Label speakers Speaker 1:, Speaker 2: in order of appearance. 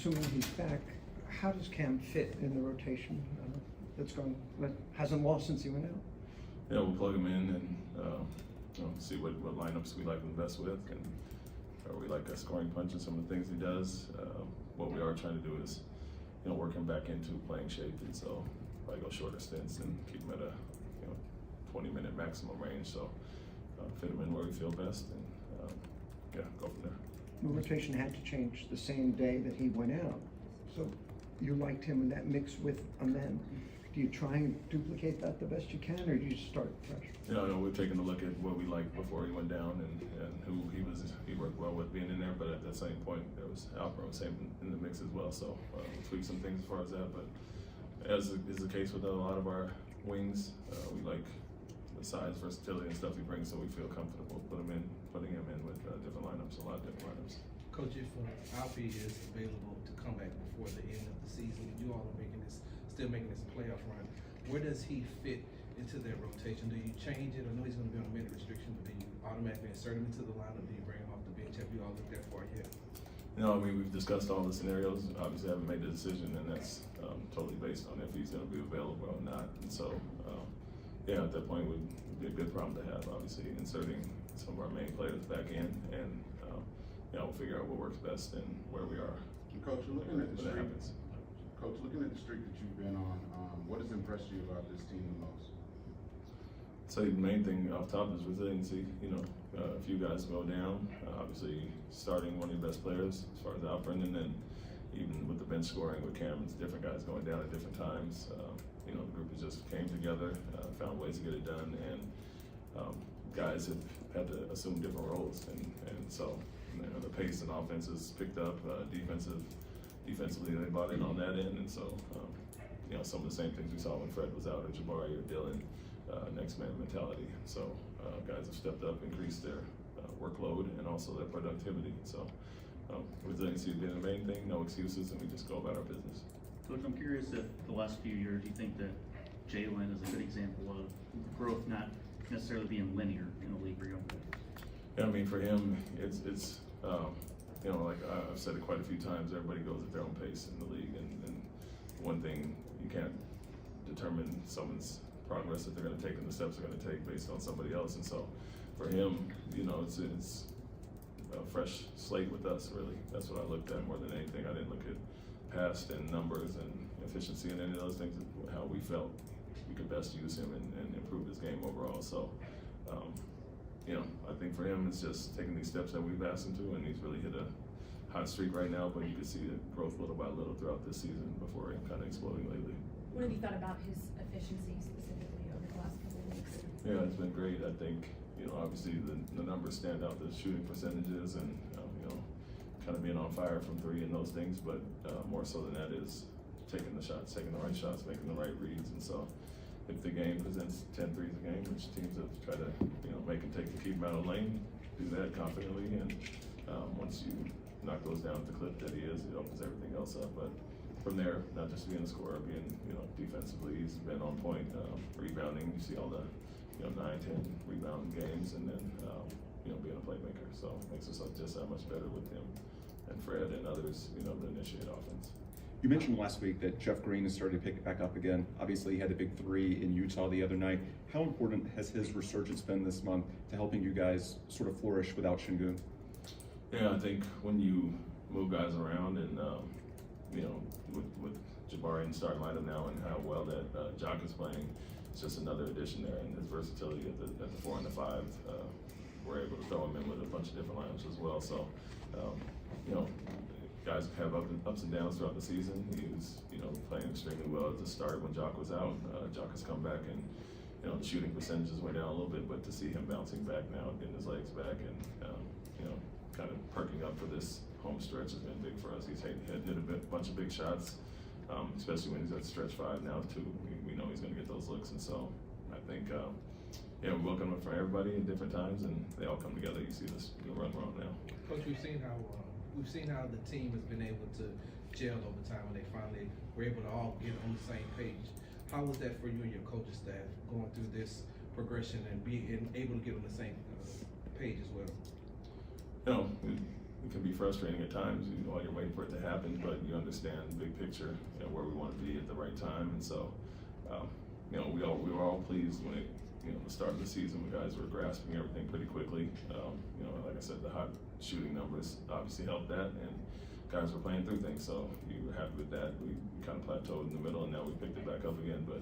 Speaker 1: assuming he's back, how does Cam fit in the rotation that hasn't lost since he went out?
Speaker 2: Yeah, we'll plug him in and see what lineups we like him best with, and we like a scoring punch and some of the things he does. What we are trying to do is, work him back into playing shape, and so probably go shorter stints and keep him at a 20-minute maximum range. So fit him in where we feel best, and go from there.
Speaker 1: The rotation had to change the same day that he went out, so you liked him in that mix with Amen. Do you try and duplicate that the best you can, or do you just start fresh?
Speaker 2: We're taking a look at what we liked before he went down and who he worked well with being in there, but at that same point, there was Alperen same in the mix as well, so we'll tweak some things as far as that, but as is the case with a lot of our wings, we like the size, versatility, and stuff he brings, so we feel comfortable putting him in with different lineups, a lot of different lineups.
Speaker 3: Coach, if Alfie is available to come back before the end of the season, you all are still making this playoff run, where does he fit into their rotation? Do you change it? I know he's going to be on a minute restriction, but do you automatically insert him into the lineup? Do you bring him off the bench? Have you all looked that far yet?
Speaker 2: We've discussed all the scenarios. Obviously, I haven't made the decision, and that's totally based on if he's going to be available or not. And so, at that point, would be a good problem to have. Obviously, inserting some of our main players back in, and we'll figure out what works best and where we are.
Speaker 4: Coach, looking at the
Speaker 2: when that
Speaker 4: streak.
Speaker 2: happens.
Speaker 4: Coach, looking at the streak that you've been on, what has impressed you about this team the most?
Speaker 2: So the main thing off top is resiliency. A few guys go down. Obviously, starting one of your best players as far as Alperen, and then even with the bench scoring with Cam, it's different guys going down at different times. The group has just came together, found ways to get it done, and guys have had to assume different roles, and so the pace and offense has picked up. Defensively, they bought in on that end, and so some of the same things we saw when Fred was out, or Jabari, or Dylan, next man mentality. So guys have stepped up, increased their workload, and also their productivity. So resiliency has been the main thing, no excuses, and we just go about our business.
Speaker 5: Coach, I'm curious if the last few years you think that Jaylen is a good example of growth not necessarily being linear in a league for young players.
Speaker 2: Yeah, for him, it's like I've said it quite a few times, everybody goes at their own pace in the league, and one thing, you can't determine someone's progress that they're going to take and the steps they're going to take based on somebody else. And so for him, it's a fresh slate with us, really. That's what I looked at more than anything. I didn't look at past and numbers and efficiency and any of those things, how we felt we could best use him and improve his game overall. So I think for him, it's just taking these steps that we've asked him to, and he's really hit a hot streak right now, but you can see the growth little by little throughout this season before him kind of exploding lately.
Speaker 6: What have you thought about his efficiency specifically over the last couple of weeks?
Speaker 2: Yeah, it's been great. I think, obviously the numbers stand out, the shooting percentages, and, kind of being on fire from three and those things, but more so than that is taking the shots, taking the right shots, making the right reads. And so if the game presents 10 threes a game, which teams have tried to, make them take to keep them out of the lane, do that confidently. And once you knock those down at the clip that he is, it opens everything else up. But from there, not just being a scorer, being, defensively, he's been on point, rebounding. You see all the, 9, 10 rebound games, and then, being a playmaker. So it makes us just that much better with him and Fred and others, to initiate offense.
Speaker 7: You mentioned last week that Jeff Green has started to pick it back up again. Obviously, he had a big three in Utah the other night. How important has his resurgence been this month to helping you guys sort of flourish without Şengün?
Speaker 2: Yeah, I think when you move guys around and, with Jabari in the starting lineup now and how well that Jock is playing, it's just another addition there, and his versatility at the 4 and the 5. We're able to throw him in with a bunch of different lineups as well. So, guys have ups and downs throughout the season. He was, playing extremely well at the start when Jock was out. Jock has come back, and the shooting percentages went down a little bit, but to see him bouncing back now, getting his legs back, and kind of perking up for this home stretch has been big for us. He's hit a bunch of big shots, especially when he's at stretch 5 now too. We know he's going to get those looks, and so I think. We welcome them for everybody at different times, and they all come together. You see this run we're on now.
Speaker 3: Coach, we've seen how the team has been able to gel over time when they finally were able to all get on the same page. How was that for you and your coaching staff going through this progression and being able to get on the same page as well?
Speaker 2: it can be frustrating at times while you're waiting for it to happen, but you understand the big picture, where we want to be at the right time. And so, we were all pleased when it, the start of the season, when guys were grasping everything pretty quickly. Like I said, the hot shooting numbers obviously helped that, and guys were playing through things. So you were happy with that. We kind of plateaued in the middle, and now we picked it back up again. But